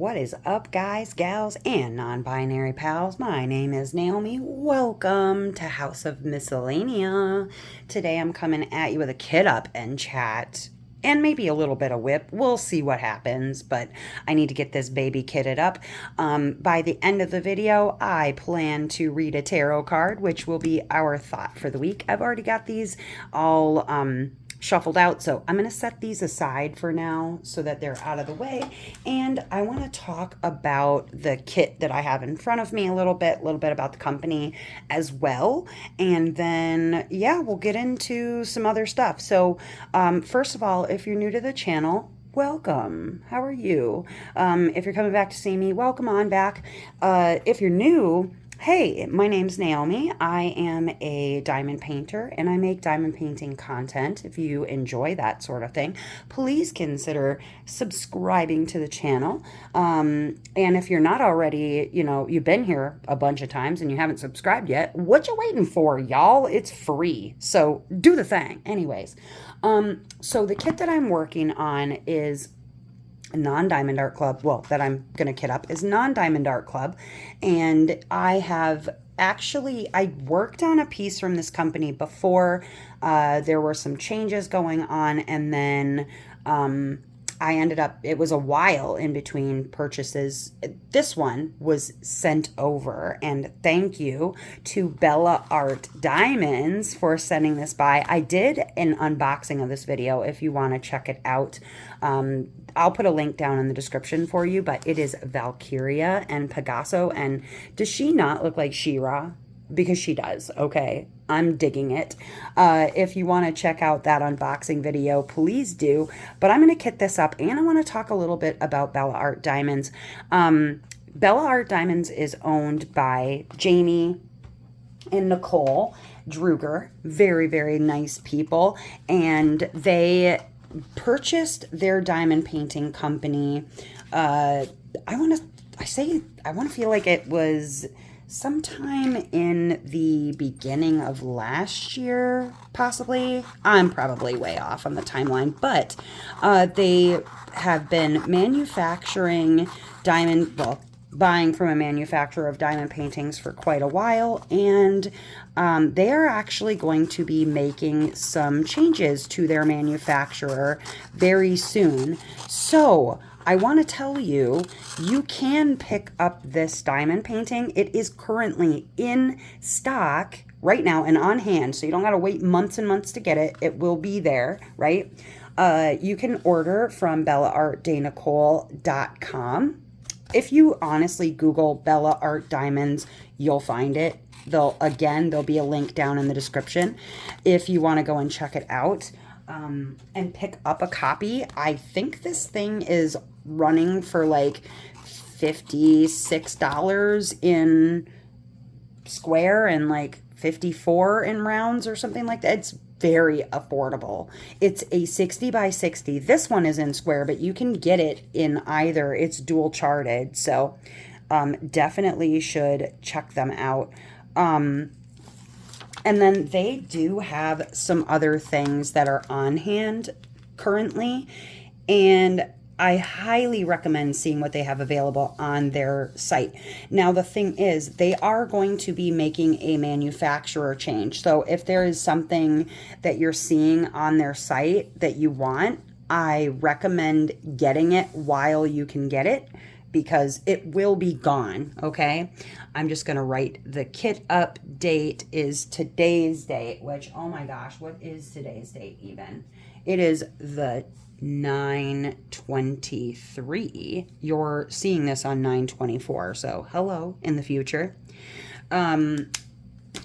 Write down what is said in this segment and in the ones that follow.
What is up, guys, gals, and non-binary pals? My name is Naomi. Welcome to House of Miscellania. Today I'm coming at you with a kid up and chat. And maybe a little bit of whip. We'll see what happens, but I need to get this baby kitted up. By the end of the video, I plan to read a tarot card, which will be our thought for the week. I've already got these all shuffled out, so I'm going to set these aside for now so that they're out of the way. And I want to talk about the kit that I have in front of me a little bit about the company as well. And then, yeah, we'll get into some other stuff. So first of all, if you're new to the channel, welcome. How are you? If you're coming back to see me, welcome on back. If you're new, hey, my name's Naomi. I am a diamond painter and I make diamond painting content. If you enjoy that sort of thing, please consider subscribing to the channel. And if you're not already, you've been here a bunch of times and you haven't subscribed yet, what you waiting for, y'all? It's free. So do the thing. Anyways, so the kit that I'm working on is non-diamond art club, that I'm gonna kit up is non-diamond art club. And I worked on a piece from this company before. There were some changes going on, and then it was a while in between purchases. This one was sent over, and thank you to Bella Art Diamonds for sending this by. I did an unboxing of this video if you want to check it out. I'll put a link down in the description for you, but it is Valkyria and Pegaso. And does she not look like She-Ra? Because she does. Okay, I'm digging it. If you want to check out that unboxing video, please do. But I'm going to kit this up, and I want to talk a little bit about Bella Art Diamonds. Bella Art Diamonds is owned by Jamie and Nicole Druger. Very, very nice people. And they purchased their diamond painting company. I want to feel like it was sometime in the beginning of last year, possibly. I'm probably way off on the timeline, but they have been manufacturing buying from a manufacturer of diamond paintings for quite a while, and they are actually going to be making some changes to their manufacturer very soon. So I want to tell you, you can pick up this diamond painting. It is currently in stock right now and on hand, so you don't got to wait months and months to get it. It will be there, right? You can order from bellaartdenicole.com. If you honestly Google Bella Art Diamonds, you'll find it. There'll be a link down in the description if you want to go and check it out and pick up a copy. I think this thing is running for like $56 in square and like $54 in rounds or something like that. It's very affordable. It's a 60 by 60. This one is in square, but you can get it in either. It's dual charted, so definitely should check them out. And then they do have some other things that are on hand currently, and I highly recommend seeing what they have available on their site. Now, the thing is, they are going to be making a manufacturer change. So if there is something that you're seeing on their site that you want, I recommend getting it while you can get it, because it will be gone, okay? I'm just going to write the kit up date is today's date, which, oh my gosh, what is today's date even? It is the 9/23. You're seeing this on 9/24, so hello in the future. I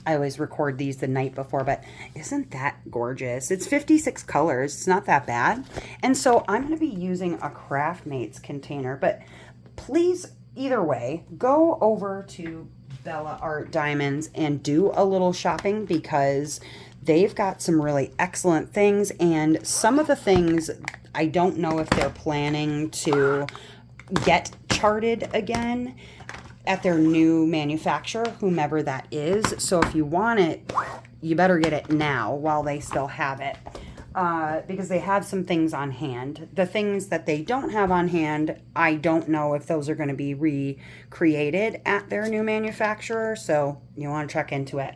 always record these the night before, but isn't that gorgeous? It's 56 colors. It's not that bad. And so I'm going to be using a Craftmates container, but please, either way, go over to Bella Art Diamonds and do a little shopping, because they've got some really excellent things, and some of the things I don't know if they're planning to get charted again at their new manufacturer, whomever that is. So if you want it, you better get it now while they still have it. because they have some things on hand. The things that they don't have on hand, I don't know if those are going to be recreated at their new manufacturer, so you want to check into it.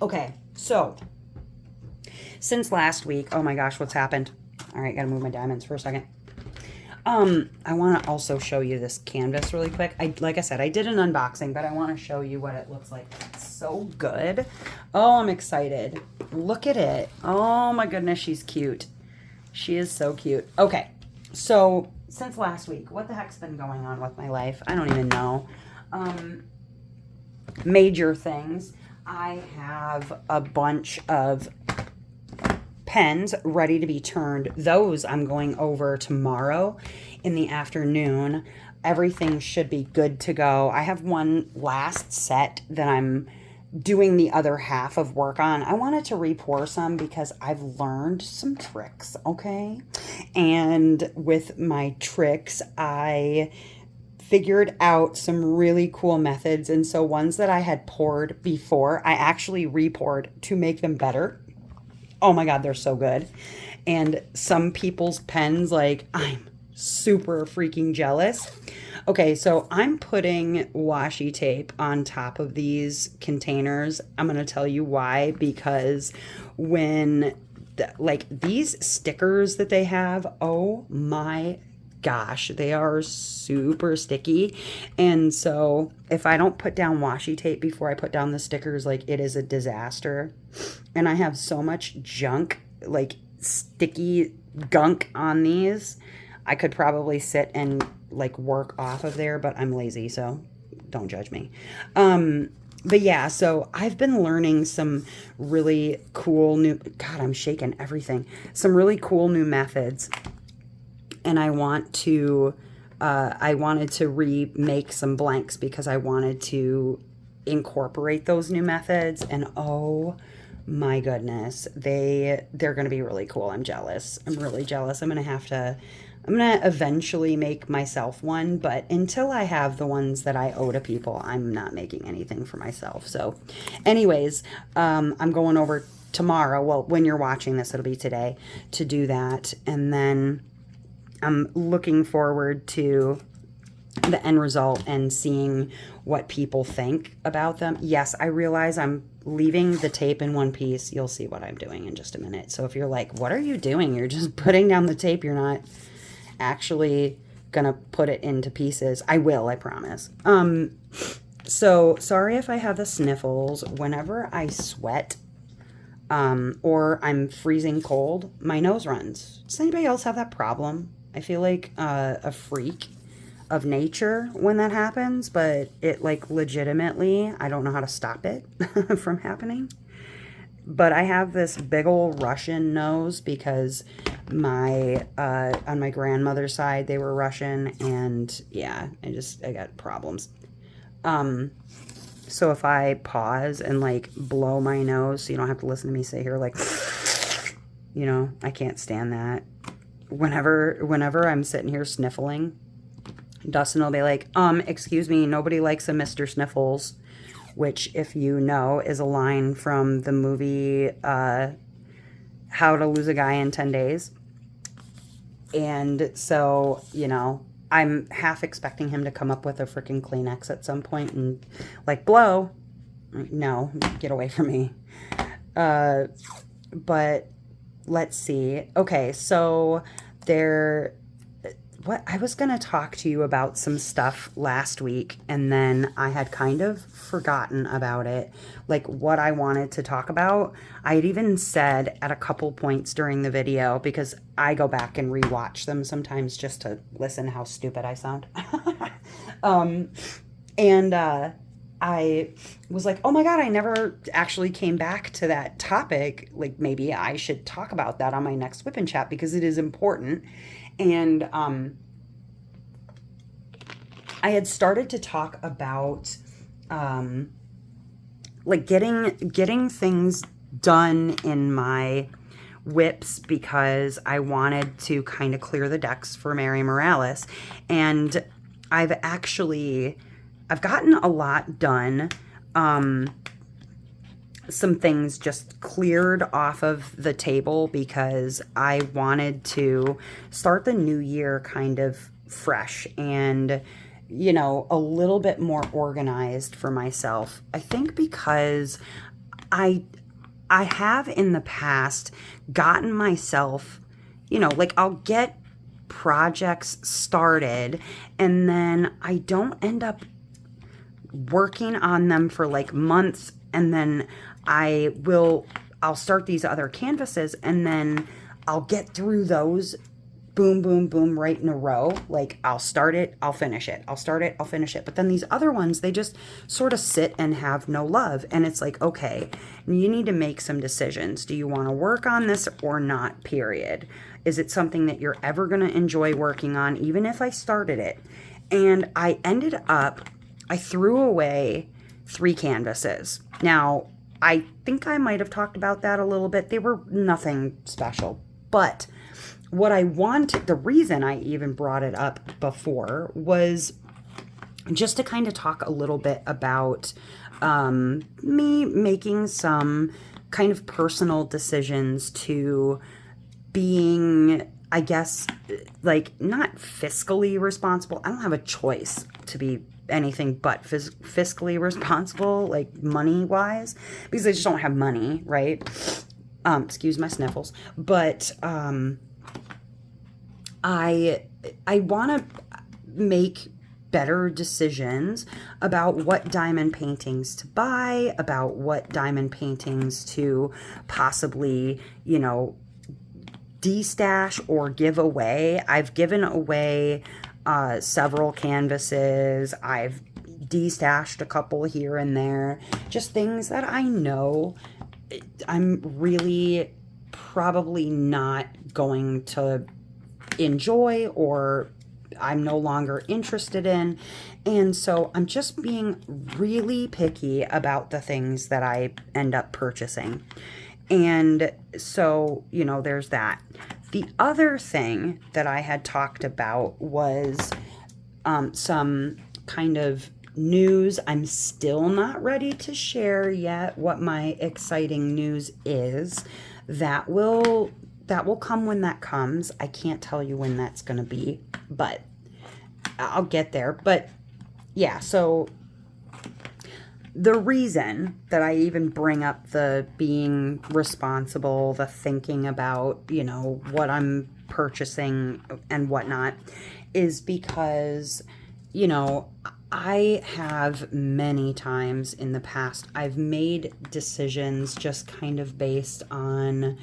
Okay, so since last week, oh my gosh, what's happened? All right, gotta move my diamonds for a second. I want to also show you this canvas really quick. Like I said, I did an unboxing, but I want to show you what it looks like. It's so good. Oh, I'm excited. Look at it. Oh my goodness, she's cute. She is so cute. Okay, so since last week, what the heck's been going on with my life? I don't even know. Major things. I have a bunch of pens ready to be turned. Those I'm going over tomorrow in the afternoon. Everything should be good to go. I have one last set that I'm doing the other half of work on. I wanted to re-pour some because I've learned some tricks, okay? And with my tricks, I figured out some really cool methods. And so ones that I had poured before, I actually re-poured to make them better. Oh my God, they're so good. And some people's pens, like, I'm super freaking jealous. Okay, so I'm putting washi tape on top of these containers. I'm going to tell you why, because when, like, these stickers that they have, oh my gosh, they are super sticky. And so if I don't put down washi tape before I put down the stickers, like, it is a disaster. And I have so much junk, like sticky gunk on these. I could probably sit and like work off of there, but I'm lazy, so don't judge me. But yeah, so I've been learning some really cool new, God, I'm shaking everything. Some really cool new methods. And I wanted to remake some blanks because I wanted to incorporate those new methods. And oh my goodness, they're going to be really cool. I'm jealous. I'm really jealous. I'm going to eventually make myself one, but until I have the ones that I owe to people, I'm not making anything for myself. So anyways, I'm going over tomorrow. Well, when you're watching this, it'll be today, to do that. And then I'm looking forward to the end result and seeing what people think about them. Yes, I realize I'm leaving the tape in one piece. You'll see what I'm doing in just a minute. So if you're like, what are you doing? You're just putting down the tape. You're not actually gonna put it into pieces. I will, I promise. So sorry if I have the sniffles. Whenever I sweat, or I'm freezing cold, my nose runs. Does anybody else have that problem? I feel like a freak of nature when that happens, but it, like, legitimately, I don't know how to stop it from happening. But I have this big old Russian nose because my on my grandmother's side they were Russian, and yeah, I got problems. So if I pause and like blow my nose, so you don't have to listen to me say here like, you know, I can't stand that. Whenever I'm sitting here sniffling, Dustin will be like, excuse me, nobody likes a Mr. Sniffles, which, if you know, is a line from the movie How to Lose a Guy in 10 Days. And so, you know, I'm half expecting him to come up with a freaking Kleenex at some point and, like, blow. No, get away from me. But let's see. Okay, so I was going to talk to you about some stuff last week, and then I had kind of forgotten about it, like what I wanted to talk about. I had even said at a couple points during the video, because I go back and rewatch them sometimes just to listen how stupid I sound. I was like, oh my God, I never actually came back to that topic. Like, maybe I should talk about that on my next Whip and Chat because it is important. And I had started to talk about like getting things done in my whips because I wanted to kind of clear the decks for Mary Morales. And I've gotten a lot done. some things just cleared off of the table because I wanted to start the new year kind of fresh and, you know, a little bit more organized for myself. I think because I I have in the past gotten myself, you know, like I'll get projects started and then I don't end up working on them for like months, and then I'll start these other canvases and then I'll get through those boom, boom, boom, right in a row. Like I'll start it, I'll finish it. I'll start it, I'll finish it. But then these other ones, they just sort of sit and have no love. And it's like, okay, you need to make some decisions. Do you want to work on this or not, period? Is it something that you're ever going to enjoy working on, even if I started it? And I threw away 3 canvases. Now, I think I might have talked about that a little bit. They were nothing special, but what I wanted, the reason I even brought it up before was just to kind of talk a little bit about me making some kind of personal decisions to being, I guess, like not fiscally responsible. I don't have a choice to be anything but fiscally responsible, like money wise, because I just don't have money, right? Excuse my sniffles, but I want to make better decisions about what diamond paintings to buy, about what diamond paintings to possibly, you know, destash or give away. I've given away several canvases. I've destashed a couple here and there. Just things that I know I'm really probably not going to enjoy or I'm no longer interested in. And so I'm just being really picky about the things that I end up purchasing. And so, you know, there's that. The other thing that I had talked about was some kind of news. I'm still not ready to share yet what my exciting news is. That will come when that comes. I can't tell you when that's going to be, but I'll get there. But yeah, so the reason that I even bring up the being responsible, the thinking about, you know, what I'm purchasing and whatnot is because, you know, I have many times in the past, I've made decisions just kind of based on,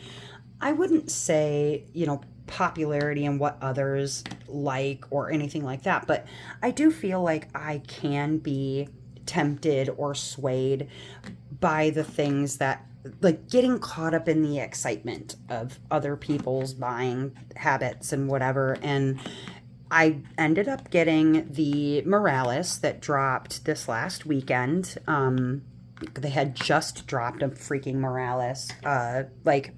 I wouldn't say, you know, popularity and what others like or anything like that, but I do feel like I can be tempted or swayed by the things that, like, getting caught up in the excitement of other people's buying habits and whatever. And I ended up getting the Morales that dropped this last weekend. They had just dropped a freaking Morales, like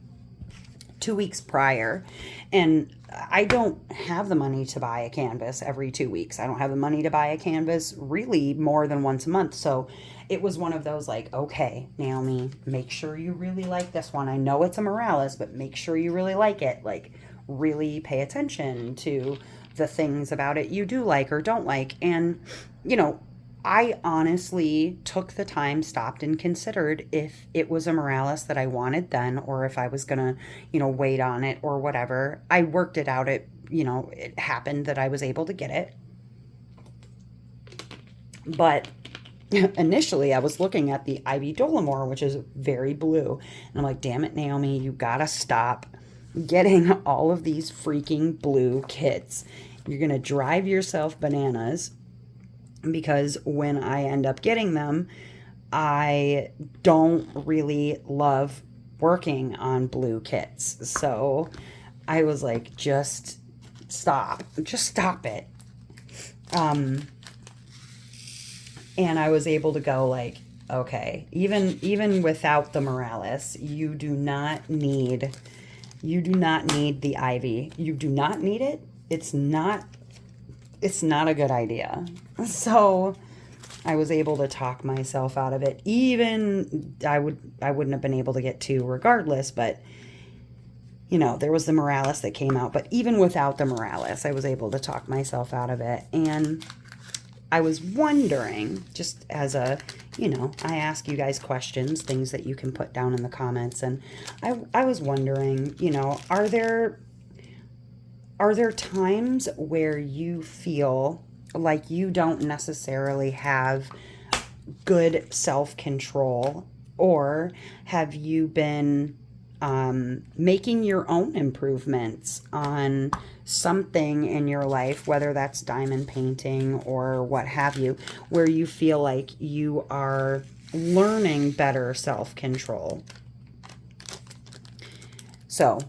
2 weeks prior, and I don't have the money to buy a canvas every 2 weeks. I don't have the money to buy a canvas really more than once a month. So it was one of those like, okay, Naomi, make sure you really like this one. I know it's a Morales, but make sure you really like it. Like, really pay attention to the things about it you do like or don't like. And, you know, I honestly took the time, stopped, and considered if it was a Morales that I wanted then, or if I was going to, you know, wait on it or whatever. I worked it out. It happened that I was able to get it. But initially I was looking at the Ivy Dolomore, which is very blue. And I'm like, damn it, Naomi, you got to stop getting all of these freaking blue kits. You're going to drive yourself bananas. Because when I end up getting them, I don't really love working on blue kits. So I was like, just stop it. And I was able to go like, okay, even without the Morales, you do not need the Ivy. You do not need it. It's not a good idea. So I was able to talk myself out of it. Even I wouldn't have been able to get 2 regardless, but there was the Morales that came out. But even without the Morales, I was able to talk myself out of it. And I was wondering, just as a, I ask you guys questions, things that you can put down in the comments, and I was wondering, are there times where you feel like you don't necessarily have good self-control, or have you been making your own improvements on something in your life, whether that's diamond painting or what have you, where you feel like you are learning better self-control? So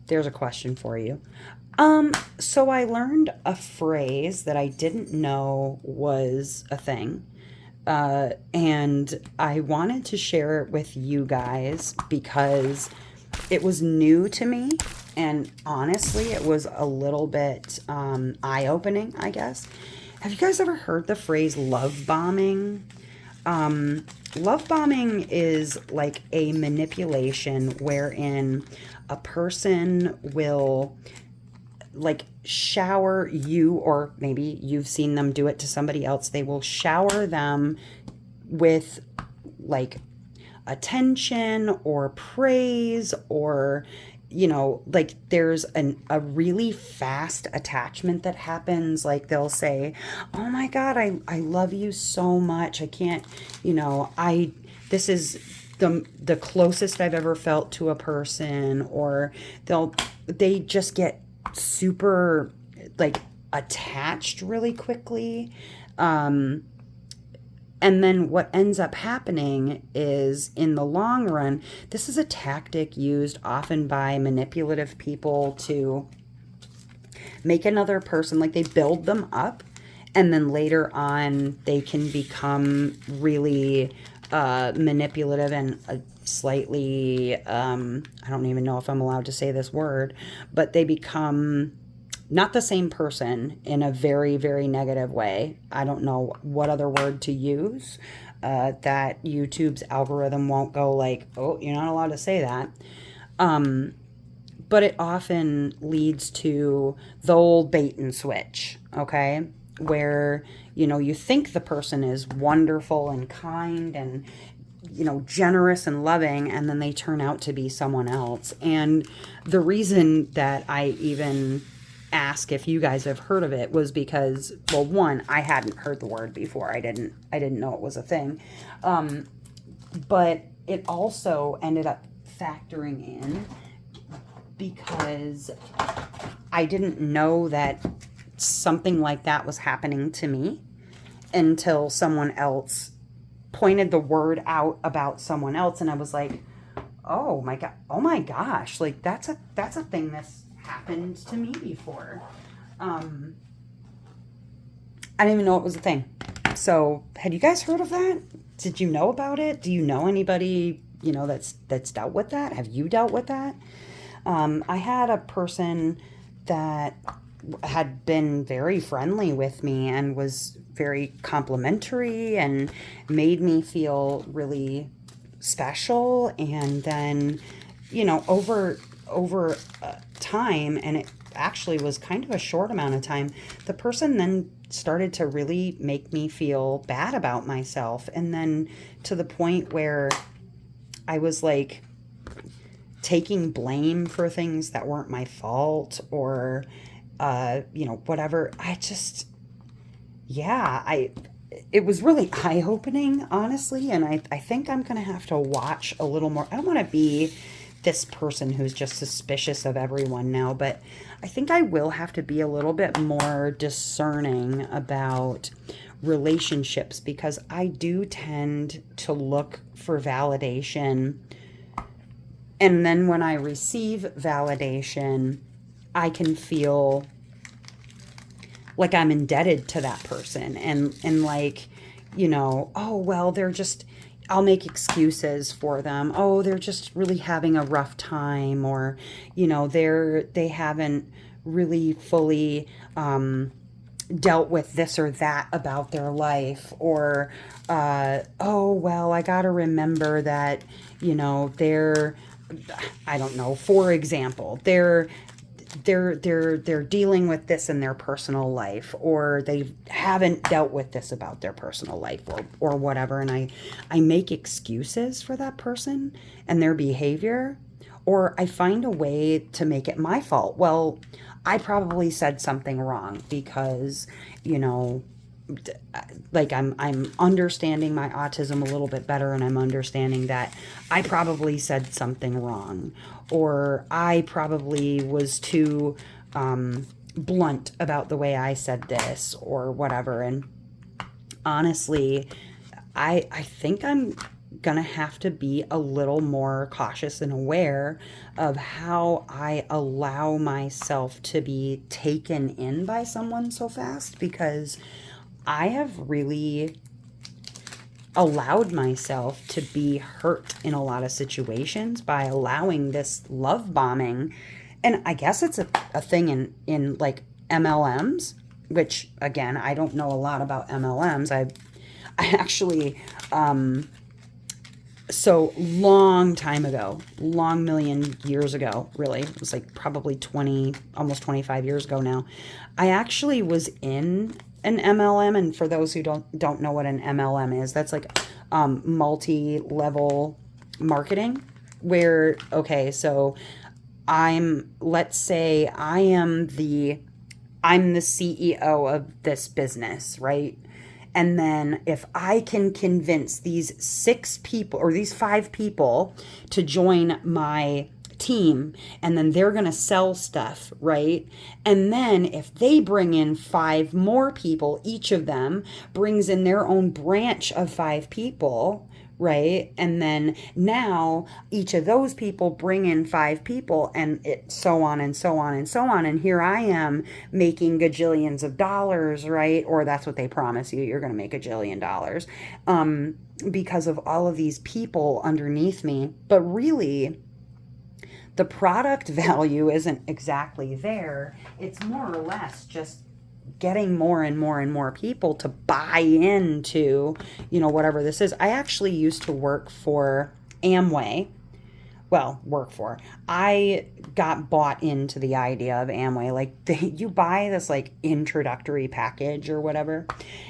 there's a question for you. So I learned a phrase that I didn't know was a thing. And I wanted to share it with you guys because it was new to me. And honestly, it was a little bit eye-opening, I guess. Have you guys ever heard the phrase love bombing? Love bombing is like a manipulation wherein a person will like shower you, or maybe you've seen them do it to somebody else. They will shower them with like attention or praise, or like there's a really fast attachment that happens. Like they'll say, oh my God, I love you so much. I can't, this is the closest I've ever felt to a person. Or they just get super like attached really quickly. And then what ends up happening is, in the long run, this is a tactic used often by manipulative people to make another person, like they build them up, and then later on they can become really manipulative and slightly, I don't even know if I'm allowed to say this word, but they become not the same person in a very, very negative way. I don't know what other word to use. That YouTube's algorithm won't go like, oh, you're not allowed to say that. But it often leads to the old bait and switch, okay? Where, you think the person is wonderful and kind and, generous and loving, and then they turn out to be someone else. And the reason that I even ask if you guys have heard of it was because, well, one, I hadn't heard the word before. I didn't know it was a thing. But it also ended up factoring in because I didn't know that something like that was happening to me until someone else pointed the word out about someone else, and I was like, oh my gosh, like that's a thing that's happened to me before. I didn't even know it was a thing. So had you guys heard of that? Did you know about it? Do you know anybody that's dealt with that? Have you dealt with that? I had a person that had been very friendly with me and was very complimentary and made me feel really special. And then, over time, and it actually was kind of a short amount of time, the person then started to really make me feel bad about myself. And then to the point where I was like taking blame for things that weren't my fault, or whatever. It was really eye-opening, honestly, and I think I'm going to have to watch a little more. I don't want to be this person who's just suspicious of everyone now, but I think I will have to be a little bit more discerning about relationships, because I do tend to look for validation, and then when I receive validation, I can feel like I'm indebted to that person, and like, oh, well, I'll make excuses for them. Oh, they're just really having a rough time, or, they haven't really fully dealt with this or that about their life, or oh well, I got to remember that, they're, I don't know, for example, they're dealing with this in their personal life, or they haven't dealt with this about their personal life, or whatever, and I make excuses for that person and their behavior, or I find a way to make it my fault. Well, I probably said something wrong because, you know, like I'm understanding my autism a little bit better, and I'm understanding that I probably said something wrong, or I probably was too blunt about the way I said this, or whatever. And honestly, I think I'm gonna have to be a little more cautious and aware of how I allow myself to be taken in by someone so fast, because I have really allowed myself to be hurt in a lot of situations by allowing this love bombing. And I guess it's a thing in like MLMs, which again, I don't know a lot about MLMs. I actually, so long time ago, long million years ago, really, it was like probably 20, almost 25 years ago now, I actually was in an MLM. And for those who don't know what an MLM is, that's like multi-level marketing, where, okay, so let's say I'm the CEO of this business, right? And then if I can convince these 6 people or these 5 people to join my team, and then they're going to sell stuff, right? And then if they bring in 5 more people, each of them brings in their own branch of 5 people, right? And then now each of those people bring in 5 people, and it so on and so on and so on. And here I am making gajillions of dollars, right? Or that's what they promise you. You're going to make $1 jillion because of all of these people underneath me. But really, the product value isn't exactly there. It's more or less just getting more and more and more people to buy into, whatever this is. I actually used to work for Amway. Well, I got bought into the idea of Amway. Like, you buy this like introductory package or whatever,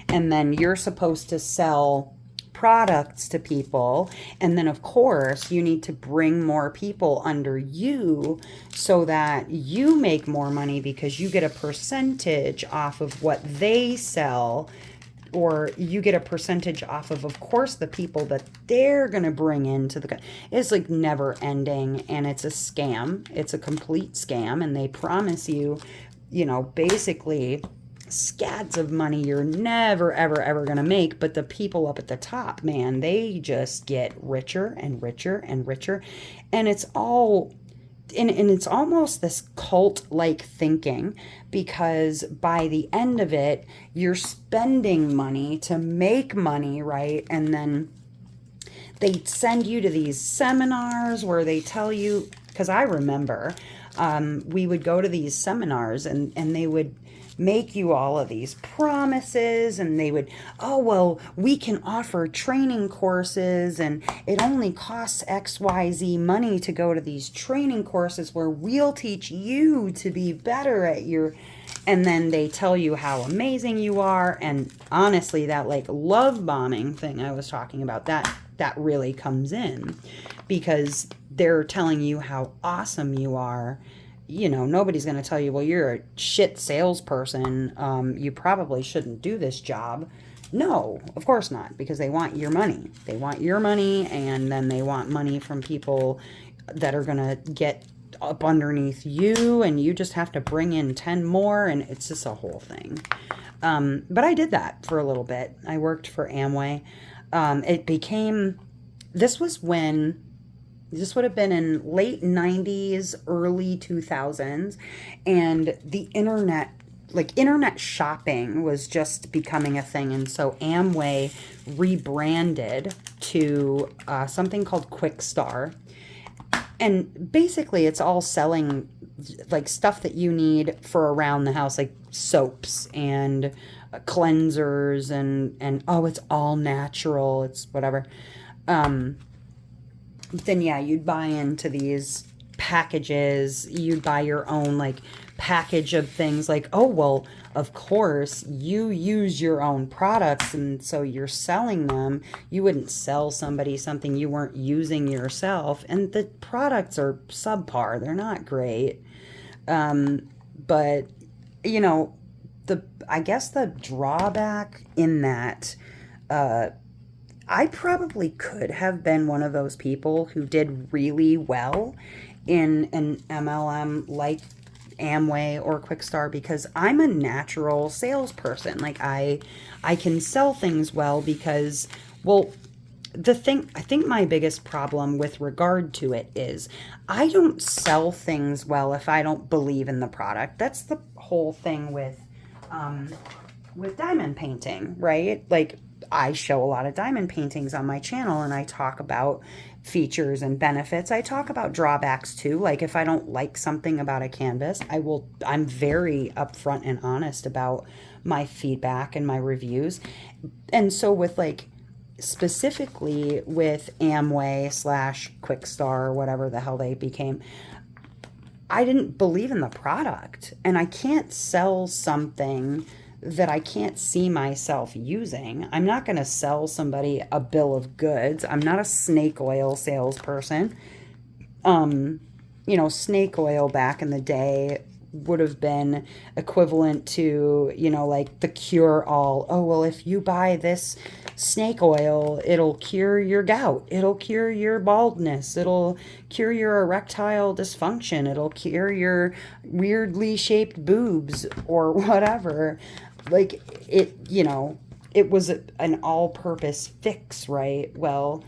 and then you're supposed to sell products to people, and then of course you need to bring more people under you so that you make more money, because you get a percentage off of what they sell, or you get a percentage off of course, the people that they're going to bring into it's like never ending, and it's a scam. It's a complete scam, and they promise you, basically scads of money you're never, ever, ever going to make. But the people up at the top, man, they just get richer and richer and richer. And it's all, and it's almost this cult-like thinking, because by the end of it, you're spending money to make money, right? And then they send you to these seminars where they tell you, because I remember we would go to these seminars, and they would make you all of these promises, and they would, oh, well, we can offer training courses, and it only costs XYZ money to go to these training courses where we'll teach you to be better at your, and then they tell you how amazing you are. And honestly, that like love bombing thing I was talking about, that really comes in, because they're telling you how awesome you are. Nobody's going to tell you, well, you're a shit salesperson. You probably shouldn't do this job. No, of course not, because they want your money. They want your money, and then they want money from people that are going to get up underneath you, and you just have to bring in 10 more, and it's just a whole thing. But I did that for a little bit. I worked for Amway. This would have been in late 90s, early 2000s, and the internet shopping was just becoming a thing. And so Amway rebranded to something called Quick Star. And basically it's all selling like stuff that you need for around the house, like soaps and cleansers, and oh, it's all natural, it's whatever. um then yeah, you'd buy into these packages. You'd buy your own like package of things, like, oh, well, of course you use your own products and so you're selling them. You wouldn't sell somebody something you weren't using yourself, and the products are subpar, they're not great. But you know, the I guess the drawback in that, I probably could have been one of those people who did really well in an MLM like Amway or Quickstar, because I'm a natural salesperson. Like I can sell things well because, well, the thing, I think my biggest problem with regard to it is I don't sell things well if I don't believe in the product. That's the whole thing um with diamond painting, right? Like, I show a lot of diamond paintings on my channel and I talk about features and benefits. I talk about drawbacks too. Like, if I don't like something about a canvas, I'm very upfront and honest about my feedback and my reviews. And so with like, specifically with Amway slash Quickstar or whatever the hell they became, I didn't believe in the product, and I can't sell something that I can't see myself using. I'm not going to sell somebody a bill of goods. I'm not a snake oil salesperson. Snake oil back in the day would have been equivalent to, like the cure all. Oh, well, if you buy this snake oil, it'll cure your gout. It'll cure your baldness. It'll cure your erectile dysfunction. It'll cure your weirdly shaped boobs or whatever. Like, it was an all-purpose fix, right? Well,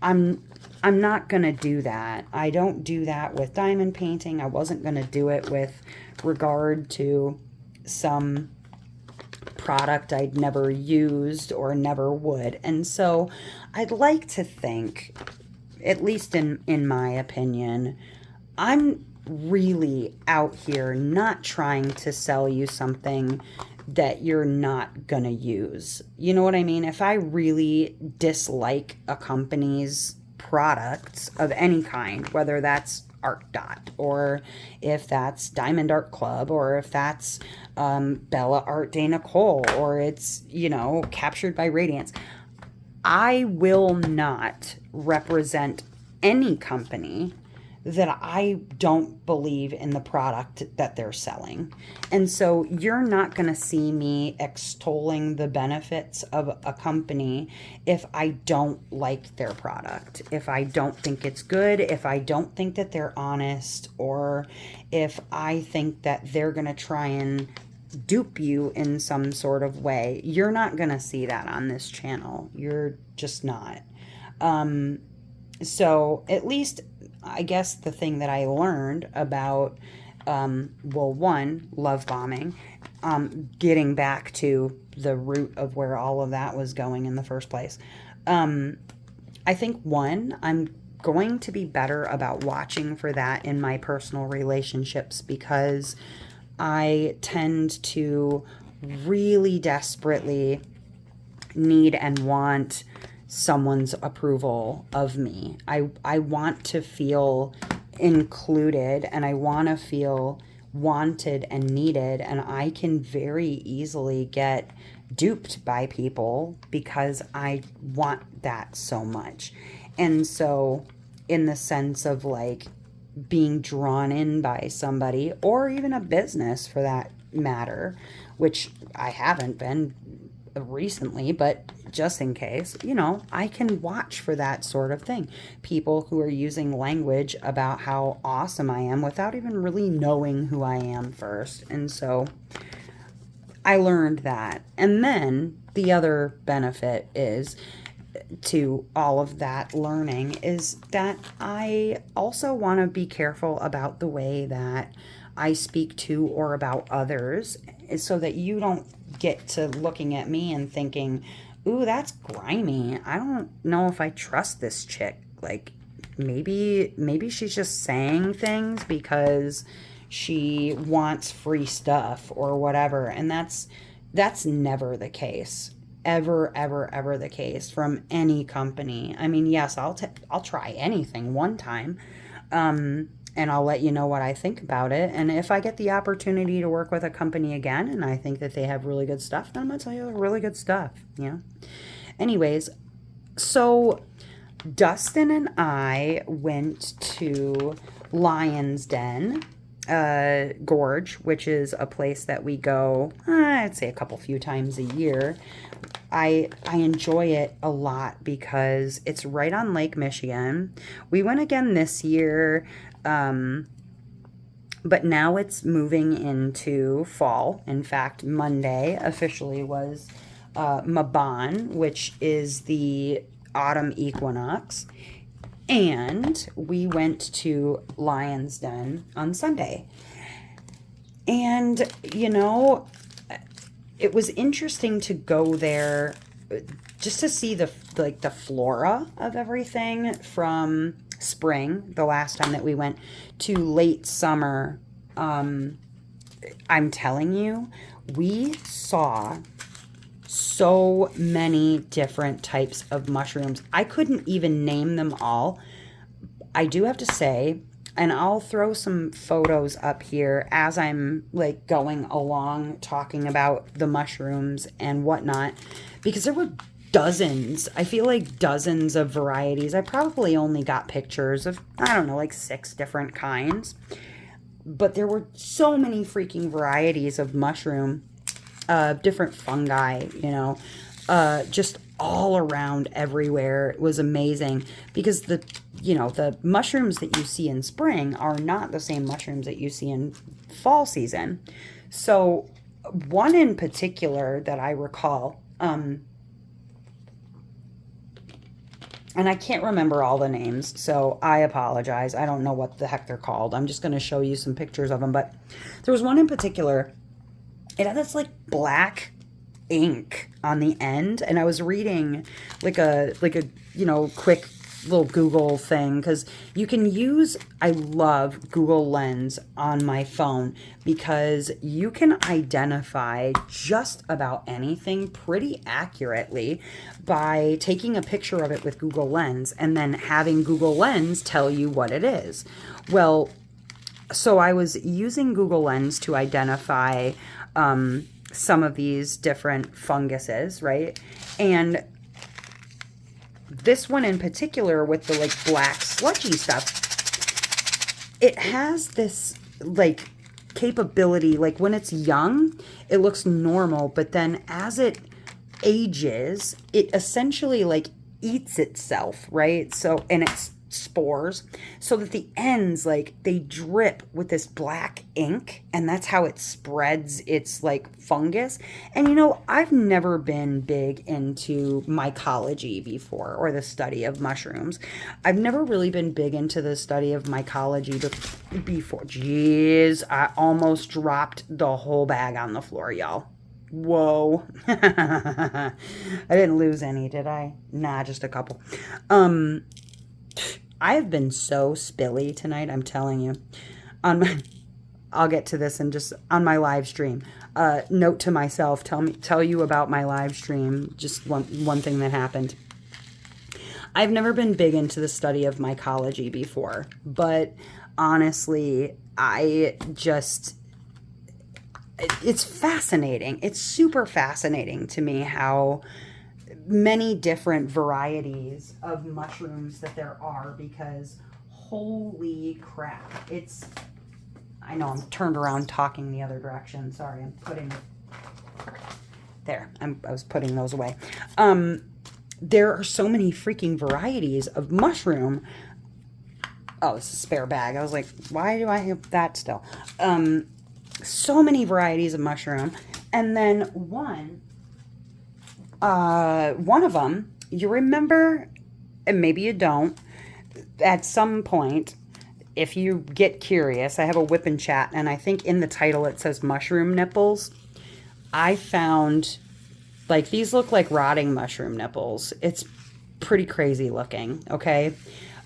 I'm not going to do that. I don't do that with diamond painting. I wasn't going to do it with regard to some product I'd never used or never would. And so I'd like to think, at least in my opinion, I'm really out here not trying to sell you something that you're not gonna use. You know what I mean? If I really dislike a company's products of any kind, whether that's Art Dot, or if that's Diamond Art Club, or if that's Bella Art de Nicole, or it's, Captured by Radiance, I will not represent any company that I don't believe in the product that they're selling. And so you're not going to see me extolling the benefits of a company if I don't like their product, if I don't think it's good, if I don't think that they're honest, or if I think that they're going to try and dupe you in some sort of way. You're not going to see that on this channel. You're just not. So at least, I guess the thing that I learned about, one, love bombing, getting back to the root of where all of that was going in the first place. I think, one, I'm going to be better about watching for that in my personal relationships, because I tend to really desperately need and want someone's approval of me. I want to feel included, and I want to feel wanted and needed, and I can very easily get duped by people because I want that so much. And so, in the sense of like being drawn in by somebody, or even a business for that matter, which I haven't been recently, but just in case, I can watch for that sort of thing. People who are using language about how awesome I am without even really knowing who I am first. And so I learned that. And then the other benefit is to all of that learning is that I also want to be careful about the way that I speak to or about others, so that you don't get to looking at me and thinking, ooh, that's grimy. I don't know if I trust this chick. Like, maybe she's just saying things because she wants free stuff or whatever. And that's never the case. Ever, ever, ever the case from any company. I mean, yes, I'll try anything one time. And I'll let you know what I think about it. And if I get the opportunity to work with a company again and I think that they have really good stuff, then I'm going to tell you really good stuff, you know? Anyways, so Dustin and I went to Lion's Den Gorge, which is a place that we go, I'd say a few times a year. I enjoy it a lot because it's right on Lake Michigan. We went again this year, but now it's moving into fall. In fact, Monday officially was Mabon, which is the autumn equinox. And we went to Lion's Den on Sunday. And, you know, it was interesting to go there just to see the flora of everything from spring, the last time that we went, to late summer. I'm telling you, we saw so many different types of mushrooms. I couldn't even name them all. I do have to say, and I'll throw some photos up here as I'm like going along talking about the mushrooms and whatnot, because there were dozens. I feel like dozens of varieties. I probably only got pictures of, I don't know, like 6 different kinds. But there were so many freaking varieties of mushroom, different fungi, you know, just all around everywhere. It was amazing because the mushrooms that you see in spring are not the same mushrooms that you see in fall season. So one in particular that I recall, and I can't remember all the names, so I apologize. I don't know what the heck they're called. I'm just going to show you some pictures of them. But there was one in particular. It had this like black ink on the end, and I was reading like a quick little Google thing, because you can use, I love Google Lens on my phone because you can identify just about anything pretty accurately by taking a picture of it with Google Lens and then having Google Lens tell you what it is. Well, so I was using Google Lens to identify some of these different funguses, right? And this one in particular with the like black sludgy stuff, it has this like capability, like when it's young, it looks normal, but then as it ages, it essentially like eats itself, right? So, and it's spores, so that the ends, like, they drip with this black ink, and that's how it spreads its like fungus. And you know, I've never been big into mycology before, or the study of mushrooms. I've never really been big into the study of mycology before. Jeez, I almost dropped the whole bag on the floor, y'all. Whoa. I didn't lose any, did I? Nah, just a couple. I have been so spilly tonight, I'm telling you. I'll get to this in just on my live stream. Note to myself, tell you about my live stream. Just one thing that happened. I've never been big into the study of mycology before, but honestly, it's fascinating. It's super fascinating to me how many different varieties of mushrooms that there are, because holy crap, I know I'm turned around talking the other direction. Sorry, I was putting those away. There are so many freaking varieties of mushroom. Oh, it's a spare bag. I was like, why do I have that still? So many varieties of mushroom. And then one of them, you remember, and maybe you don't, at some point, if you get curious, I have a whip and chat, and I think in the title it says mushroom nipples. I found, like, these look like rotting mushroom nipples. It's pretty crazy looking, okay?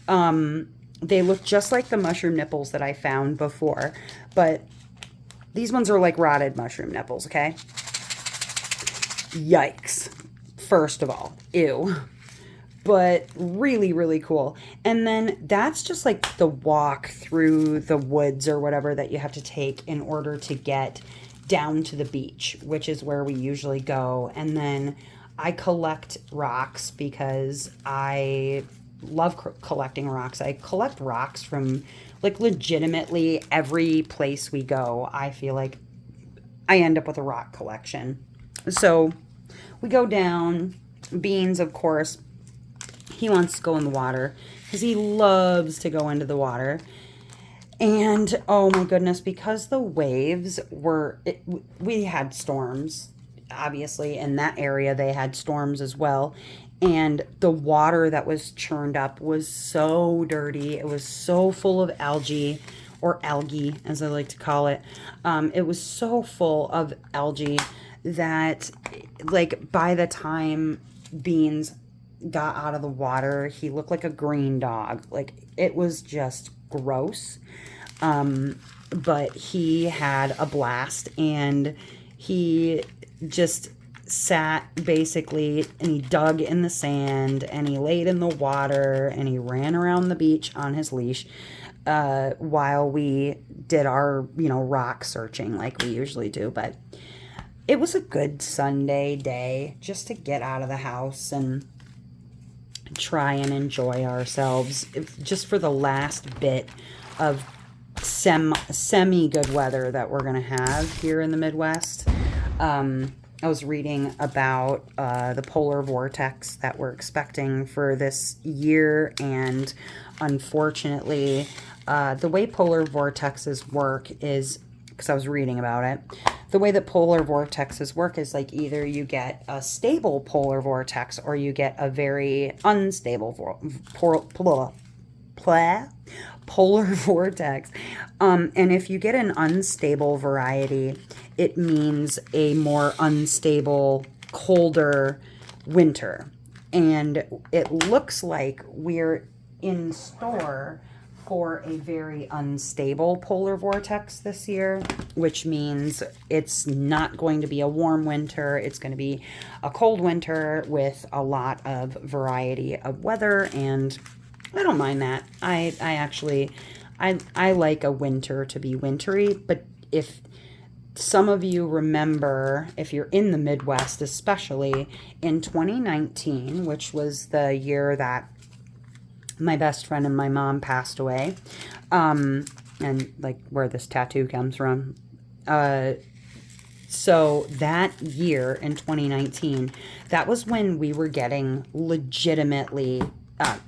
They look just like the mushroom nipples that I found before, but these ones are like rotted mushroom nipples, okay? Yikes. First of all, ew. But really, really cool. And then that's just like the walk through the woods or whatever that you have to take in order to get down to the beach, which is where we usually go. And then I collect rocks because I love collecting rocks. I collect rocks from like legitimately every place we go. I feel like I end up with a rock collection. So we go down. Beans, of course, he wants to go in the water because he loves to go into the water. And oh my goodness, because the waves we had storms, obviously, in that area, they had storms as well. And the water that was churned up was so dirty. It was so full of algae, or algae, as I like to call it. It was so full of algae that, like, by the time Beans got out of the water, he looked like a green dog. Like, it was just gross. But he had a blast, and he just sat basically, and he dug in the sand, and he laid in the water, and he ran around the beach on his leash while we did our, rock searching like we usually do. But it was a good Sunday day just to get out of the house and try and enjoy ourselves just for the last bit of semi good weather that we're going to have here in the Midwest. I was reading about the polar vortex that we're expecting for this year, and unfortunately, the way polar vortexes work is, because I was reading about it, the way that polar vortexes work is like either you get a stable polar vortex or you get a very unstable polar vortex. And if you get an unstable variety, it means a more unstable, colder winter. And it looks like we're in store for a very unstable polar vortex this year, which means it's not going to be a warm winter. It's going to be a cold winter with a lot of variety of weather, and I don't mind that. I actually like a winter to be wintry, but if some of you remember, if you're in the Midwest, especially in 2019, which was the year that my best friend and my mom passed away, and like where this tattoo comes from. So that year in 2019, that was when we were getting legitimately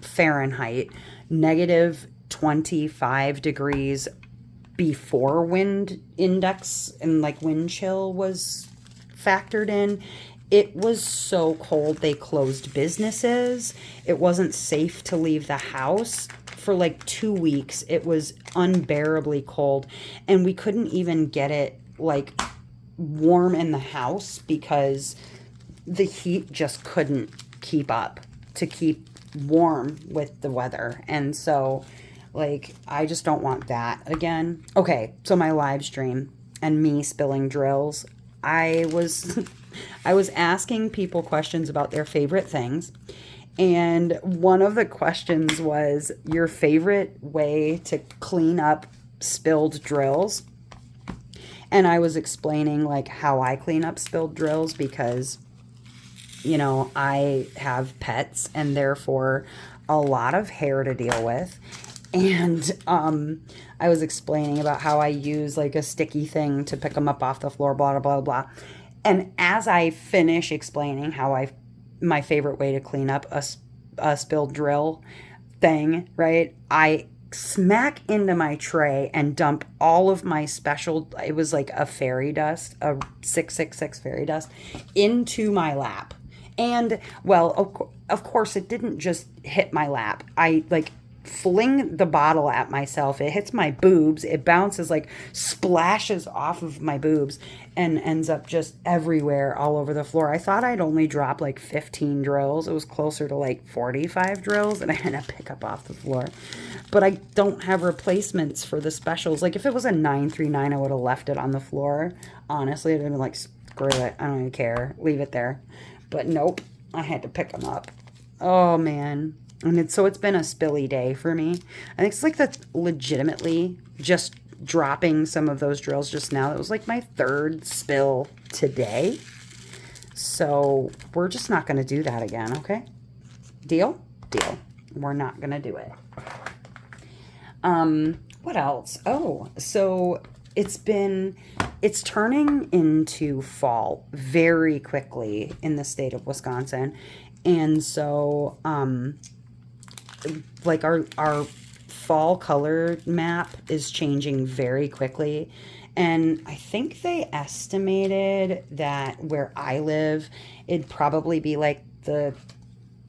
Fahrenheit negative 25 degrees before wind index and like wind chill was factored in. It was so cold, they closed businesses. It wasn't safe to leave the house for like 2 weeks. It was unbearably cold, and we couldn't even get it like warm in the house because the heat just couldn't keep up to keep warm with the weather. And so, like, I just don't want that again. Okay, so my live stream and me spilling drills. I was asking people questions about their favorite things, and one of the questions was your favorite way to clean up spilled drills. And I was explaining like how I clean up spilled drills because, I have pets and therefore a lot of hair to deal with. And I was explaining about how I use like a sticky thing to pick them up off the floor, blah, blah, blah, blah. And as I finish explaining how my favorite way to clean up a spilled drill thing, right, I smack into my tray and dump all of my special, it was like a fairy dust, a 666 fairy dust, into my lap. And, well, of course, it didn't just hit my lap. I, like, fling the bottle at myself. It hits my boobs. It bounces, like splashes off of my boobs and ends up just everywhere all over the floor. I thought I'd only drop like 15 drills. It was closer to like 45 drills that I had to pick up off the floor. But I don't have replacements for the specials. Like if it was a 939, I would have left it on the floor. Honestly, I'd have been like, screw it. I don't even care. Leave it there. But nope, I had to pick them up. Oh man. And it's been a spilly day for me. I think it's like that's legitimately just dropping some of those drills just now. That was like my third spill today. So we're just not going to do that again, okay? Deal? Deal. We're not going to do it. What else? Oh, so it's turning into fall very quickly in the state of Wisconsin. And so, like our fall color map is changing very quickly. And I think they estimated that where I live, it'd probably be like the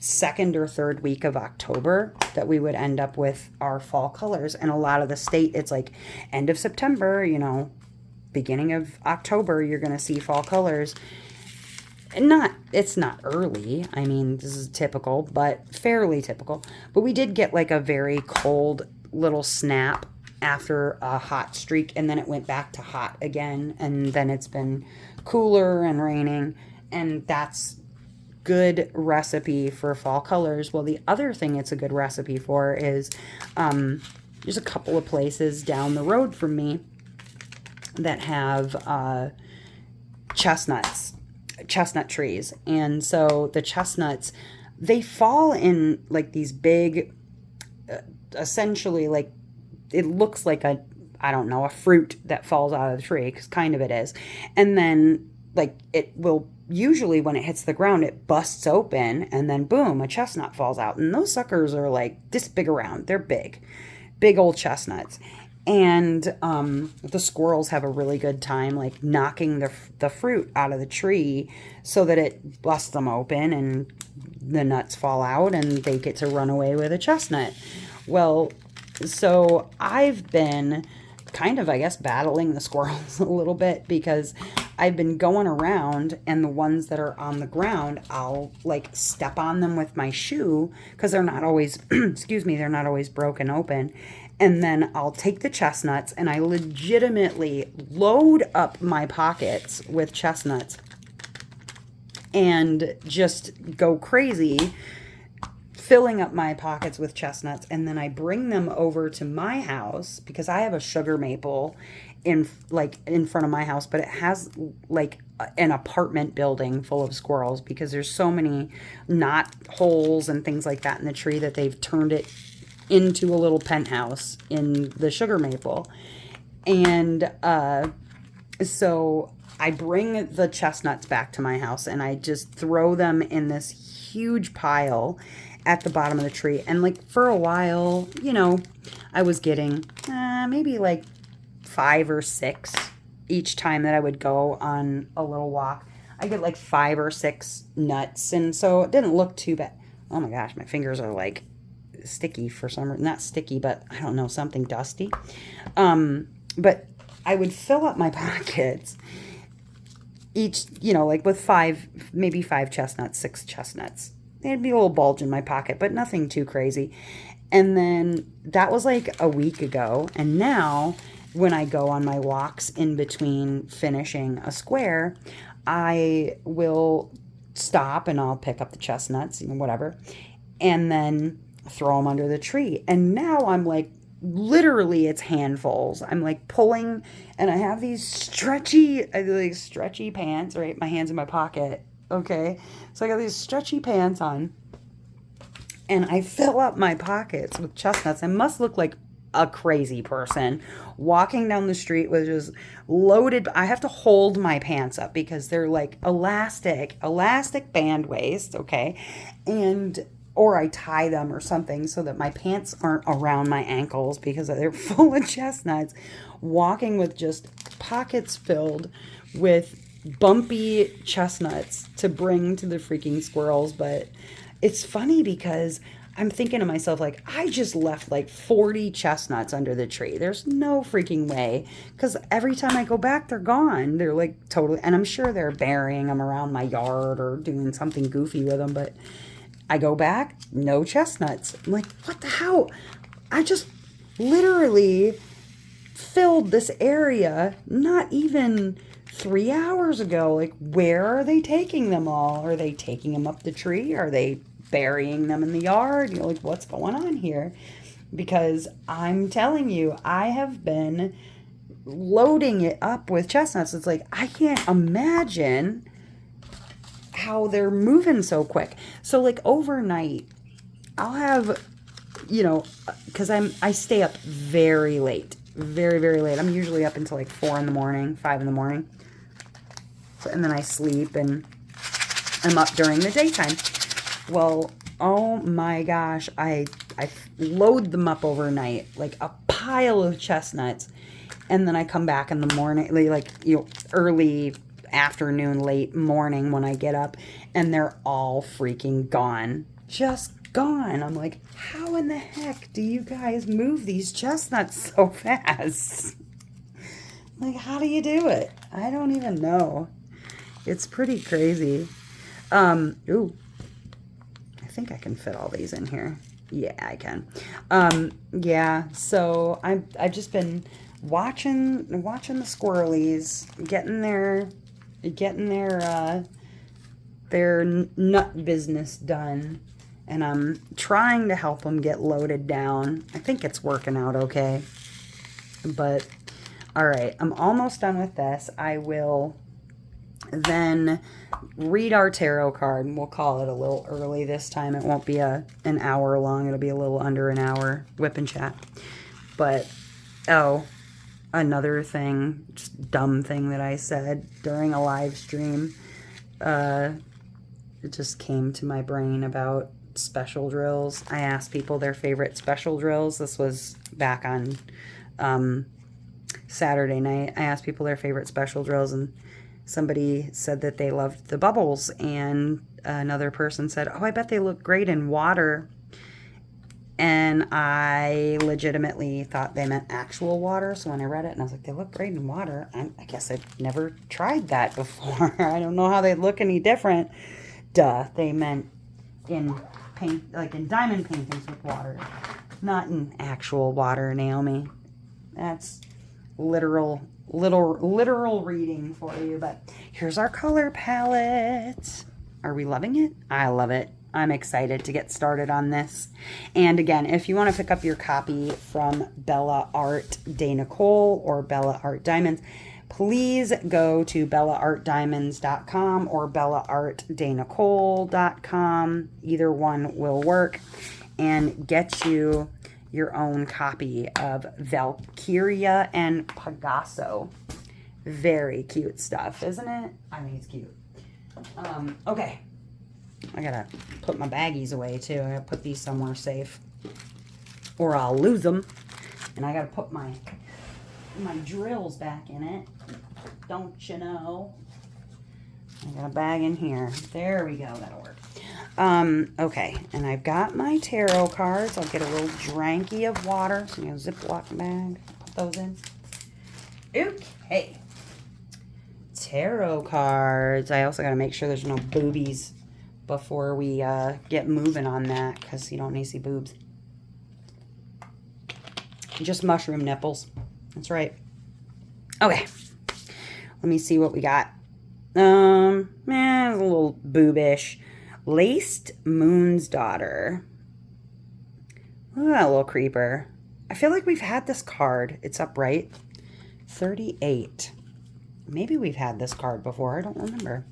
second or third week of October that we would end up with our fall colors. And a lot of the state, it's like end of September, beginning of October, you're going to see fall colors. It's not early. I mean, this is typical, but fairly typical. But we did get like a very cold little snap after a hot streak, and then it went back to hot again, and then it's been cooler and raining, and that's good recipe for fall colors. Well, the other thing it's a good recipe for is there's a couple of places down the road from me that have chestnut trees. And so the chestnuts, they fall in like these big, essentially like, it looks like a fruit that falls out of the tree, because kind of it is. And then like it will, usually when it hits the ground, it busts open and then boom, a chestnut falls out. And those suckers are like this big around. They're big old chestnuts. And the squirrels have a really good time like knocking the fruit out of the tree so that it busts them open and the nuts fall out and they get to run away with a chestnut. Well, so I've been kind of, I guess, battling the squirrels a little bit, because I've been going around, and the ones that are on the ground, I'll like step on them with my shoe, because they're not always, they're not always broken open. And then I'll take the chestnuts and I legitimately load up my pockets with chestnuts and just go crazy, filling up my pockets with chestnuts. And then I bring them over to my house, because I have a sugar maple in front of my house, but it has like an apartment building full of squirrels, because there's so many knot holes and things like that in the tree that they've turned it into a little penthouse in the sugar maple. And so I bring the chestnuts back to my house and I just throw them in this huge pile at the bottom of the tree. And like for a while, I was getting maybe like 5 or 6 each time that I would go on a little walk. I get like 5 or 6 nuts, and so it didn't look too bad. Oh my gosh, my fingers are like sticky for some reason. Not sticky, but I don't know, something dusty. But I would fill up my pockets each, like with 5 chestnuts, 6 chestnuts. There'd be a little bulge in my pocket, but nothing too crazy. And then that was like a week ago. And now when I go on my walks in between finishing a square, I will stop and I'll pick up the chestnuts, whatever, and then throw them under the tree. And now I'm like, literally it's handfuls. I'm like pulling, and I have these stretchy pants, right? My hands in my pocket. Okay. So I got these stretchy pants on, and I fill up my pockets with chestnuts. I must look like a crazy person walking down the street with just loaded. I have to hold my pants up because they're like elastic band waist. Okay. Or I tie them or something so that my pants aren't around my ankles, because they're full of chestnuts, walking with just pockets filled with bumpy chestnuts to bring to the freaking squirrels. But it's funny because I'm thinking to myself, like, I just left like 40 chestnuts under the tree. There's no freaking way. Because every time I go back, they're gone. They're like totally, and I'm sure they're burying them around my yard or doing something goofy with them. But I go back, no chestnuts. I'm like, what the hell? I just literally filled this area not even 3 hours ago. Like, where are they taking them all? Are they taking them up the tree? Are they burying them in the yard? You're like, what's going on here? Because I'm telling you, I have been loading it up with chestnuts. It's like, I can't imagine how they're moving so quick. So like overnight, I'll have, because I stay up very late, very, very late. I'm usually up until like 4 in the morning, 5 in the morning. So, and then I sleep and I'm up during the daytime. Well, oh my gosh, I load them up overnight, like a pile of chestnuts, and then I come back in the morning, like, early afternoon, late morning when I get up, and they're all freaking gone. Just gone. I'm like, how in the heck do you guys move these chestnuts so fast? Like, how do you do it? I don't even know. It's pretty crazy. Ooh. I think I can fit all these in here. Yeah, I can. Yeah, so I've just been watching the squirrelies, getting their nut business done, and I'm trying to help them get loaded down. I think it's working out okay. But all right, I'm almost done with this. I will then read our tarot card, and we'll call it a little early this time. It won't be an hour long. It'll be a little under an hour, whip and chat. But, another thing, just dumb thing that I said during a live stream, it just came to my brain about special drills. I asked people their favorite special drills. This was back on Saturday night. I asked people their favorite special drills, and somebody said that they loved the bubbles, and another person said, oh, I bet they look great in water. And I legitimately thought they meant actual water. So when I read it, and I was like, they look great in water. I guess I've never tried that before. I don't know how they look any different. Duh, they meant in paint, like in diamond paintings with water, not in actual water, Naomi. That's literal reading for you. But here's our color palette. Are we loving it? I love it. I'm excited to get started on this. And again, if you want to pick up your copy from Bella Art de Nicole or Bella Art Diamonds, please go to bellaartdiamonds.com or bellaartdenicole.com. Either one will work, and get you your own copy of Valkyria and Pegaso. Very cute stuff, isn't it? I think it's cute. Okay. I gotta put my baggies away too. I gotta put these somewhere safe, or I'll lose them. And I gotta put my drills back in it. Don't you know? I got a bag in here. There we go. That'll work. Okay. And I've got my tarot cards. I'll get a little dranky of water. So, Ziploc bag. Put those in. Okay. Tarot cards. I also gotta make sure there's no boobies before we get moving on that, because you don't need to see boobs. Just mushroom nipples. That's right. Okay. Let me see what we got. A little boobish. Laced Moon's Daughter. Look at that little creeper. I feel like we've had this card. It's upright. 38. Maybe we've had this card before. I don't remember.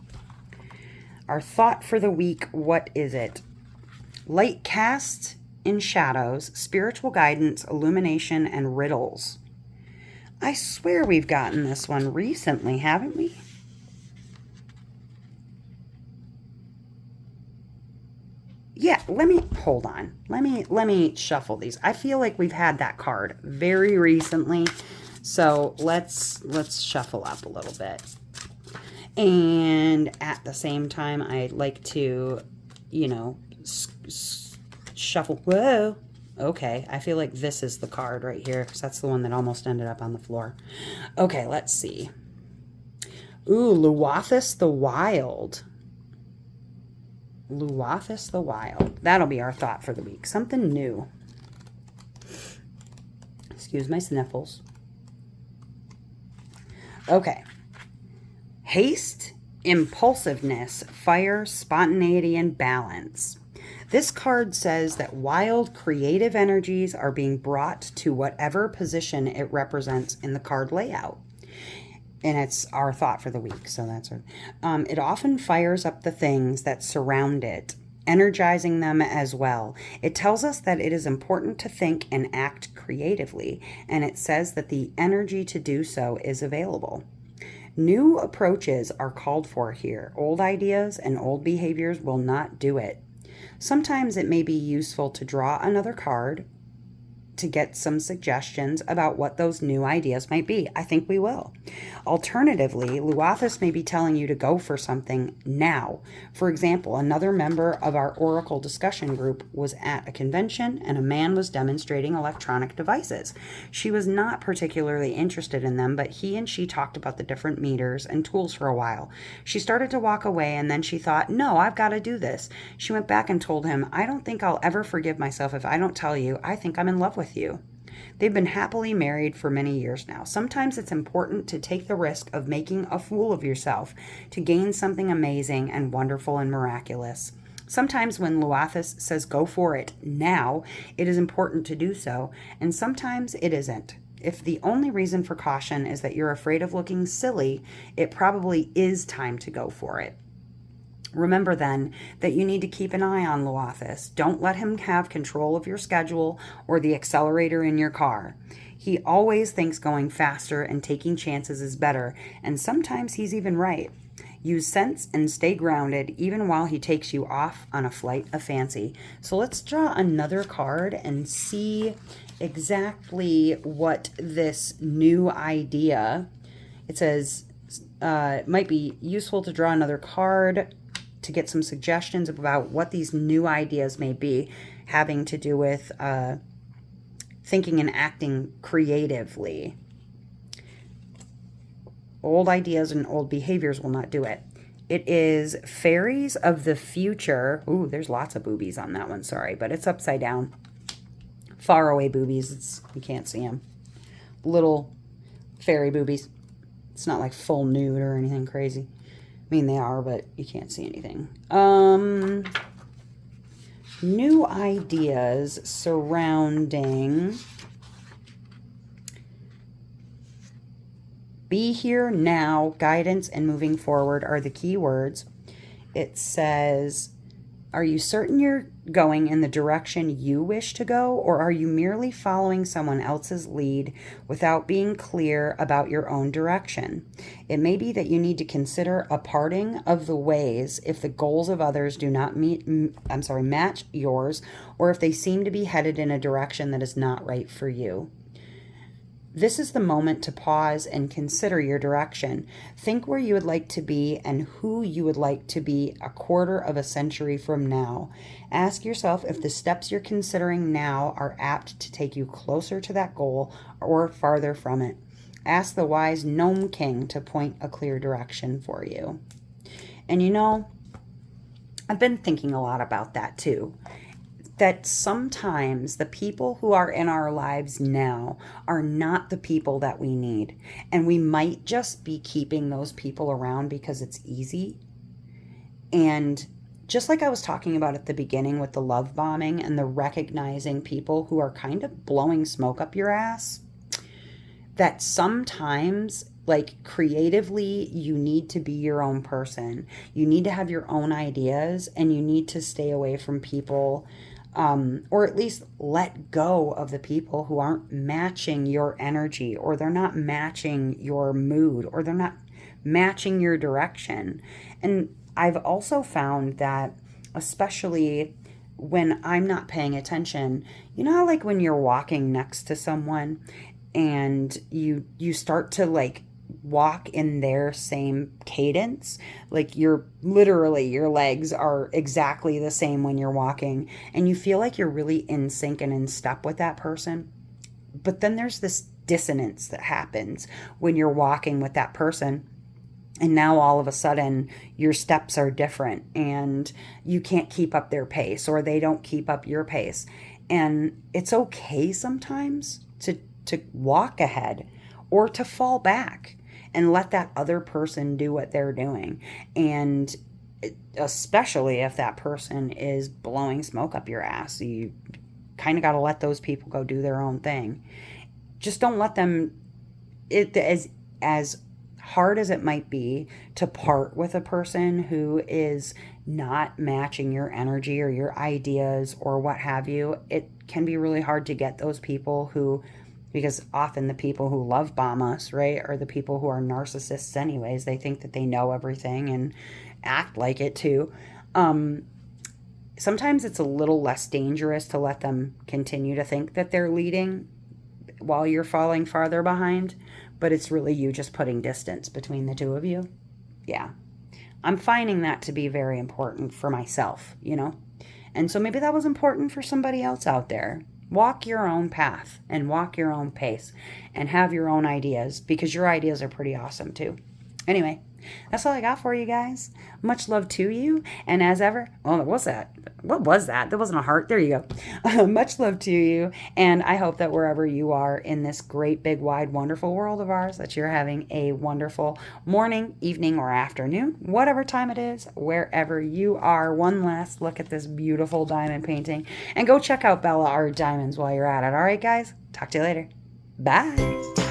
Our thought for the week, what is it? Light cast in shadows, spiritual guidance, illumination, and riddles. I swear we've gotten this one recently, haven't we? Yeah, hold on. Let me shuffle these. I feel like we've had that card very recently. So let's shuffle up a little bit. And at the same time, I'd like to, shuffle. Whoa. Okay, I feel like this is the card right here because that's the one that almost ended up on the floor. Okay, let's see. Ooh, Luathis the Wild. Luathis the Wild. That'll be our thought for the week. Something new. Excuse my sniffles. Okay. Haste, impulsiveness, fire, spontaneity, and balance. This card says that wild, creative energies are being brought to whatever position it represents in the card layout. And it's our thought for the week, so that's it. It often fires up the things that surround it, energizing them as well. It tells us that it is important to think and act creatively, and it says that the energy to do so is available. New approaches are called for here. Old ideas and old behaviors will not do it. Sometimes it may be useful to draw another card to get some suggestions about what those new ideas might be. I think we will. Alternatively, Luathis may be telling you to go for something now. For example, another member of our Oracle discussion group was at a convention and a man was demonstrating electronic devices. She was not particularly interested in them, but he and she talked about the different meters and tools for a while. She started to walk away and then she thought, no, I've got to do this. She went back and told him, I don't think I'll ever forgive myself if I don't tell you. I think I'm in love with you. They've been happily married for many years now. Sometimes it's important to take the risk of making a fool of yourself to gain something amazing and wonderful and miraculous. Sometimes when Luathis says go for it now, it is important to do so, and sometimes it isn't. If the only reason for caution is that you're afraid of looking silly, it probably is time to go for it. Remember then that you need to keep an eye on Luathis. Don't let him have control of your schedule or the accelerator in your car. He always thinks going faster and taking chances is better, and sometimes he's even right. Use sense and stay grounded even while he takes you off on a flight of fancy. So let's draw another card and see exactly what this new idea, it says it might be useful to draw another card to get some suggestions about what these new ideas may be, having to do with thinking and acting creatively. Old ideas and old behaviors will not do it. It is Fairies of the Future. Ooh, there's lots of boobies on that one, sorry, but it's upside down. Far away boobies, you can't see them. Little fairy boobies. It's not like full nude or anything crazy. I mean, they are, but you can't see anything. New ideas surrounding be here now, guidance, and moving forward are the key words. It says, are you certain you're going in the direction you wish to go, or are you merely following someone else's lead without being clear about your own direction? It may be that you need to consider a parting of the ways if the goals of others do not match yours, or if they seem to be headed in a direction that is not right for you. This is the moment to pause and consider your direction. Think where you would like to be and who you would like to be a quarter of a century from now. Ask yourself if the steps you're considering now are apt to take you closer to that goal or farther from it. Ask the wise Gnome King to point a clear direction for you. And you know, I've been thinking a lot about that too. That sometimes the people who are in our lives now are not the people that we need. And we might just be keeping those people around because it's easy. And just like I was talking about at the beginning with the love bombing and the recognizing people who are kind of blowing smoke up your ass, that sometimes, like, creatively, you need to be your own person. You need to have your own ideas, and you need to stay away from people, or at least let go of the people who aren't matching your energy, or they're not matching your mood, or they're not matching your direction. And I've also found that, especially when I'm not paying attention, you know how like when you're walking next to someone and you start to like walk in their same cadence. Like you're literally, your legs are exactly the same when you're walking, and you feel like you're really in sync and in step with that person. But then there's this dissonance that happens when you're walking with that person. And now all of a sudden your steps are different and you can't keep up their pace, or they don't keep up your pace. And it's okay sometimes to walk ahead or to fall back and let that other person do what they're doing. And especially if that person is blowing smoke up your ass, you kind of got to let those people go do their own thing. Just don't let them, it as hard as it might be to part with a person who is not matching your energy or your ideas or what have you. It can be really hard to get those people who, because often the people who love bomb us, right, are the people who are narcissists anyways. They think that they know everything and act like it too. Sometimes it's a little less dangerous to let them continue to think that they're leading while you're falling farther behind, but it's really you just putting distance between the two of you. Yeah. I'm finding that to be very important for myself, you know? And so maybe that was important for somebody else out there. Walk your own path and walk your own pace and have your own ideas, because your ideas are pretty awesome too. Anyway, that's all I got for you guys. Much love to you. And as ever, oh, what's that? What was that? That wasn't a heart. There you go. Much love to you. And I hope that wherever you are in this great, big, wide, wonderful world of ours, that you're having a wonderful morning, evening, or afternoon, whatever time it is, wherever you are. One last look at this beautiful diamond painting. And go check out Bella Art Diamonds while you're at it. All right, guys? Talk to you later. Bye.